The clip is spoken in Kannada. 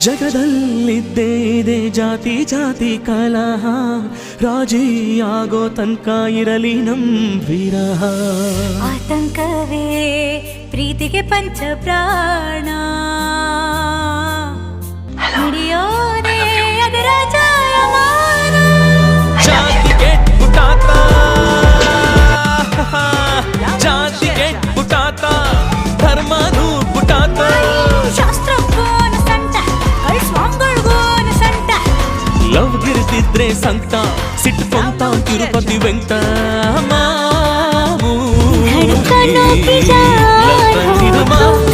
ಜಗದಲ್ಲಿದ್ದೇ ಇದೆ ಜಾತಿ ಜಾತಿ ಕಲಹ ರಾಜಿಯಾಗೋ ತನಕ ಇರಲಿ ನಮ್ ವಿರಹ ಆತಂಕವೇ ಪ್ರೀತಿಗೆ ಪಂಚ ಪ್ರಾಣ ಹಿಡಿಯೋದೇ ಅದರ ಜಾಯಮಾನ ಜಾತಿ ಕೆಟ್ಬಿಟ್ಟಾತ ಜಾತಿ ಕೆಟ್ಬಿಟ್ಟಾತ ಧರ್ಮನೂ ಬಿಟ್ಟಾತ ಶಾಸ್ತ್ರಕ್ಕೋನ ಸಂಟ ಕಳ್ಸ್ವಾಂಗಳ್ಗೋನ ಸಂಟ ಲವ್ ಗಿರ್ತಿದ್ರೆ ಸಂಕಟ ಸಿಟ್ಕೊಂತ ತಿರುಪತಿ ವೆಂಕಟ धड़कनों की जान हो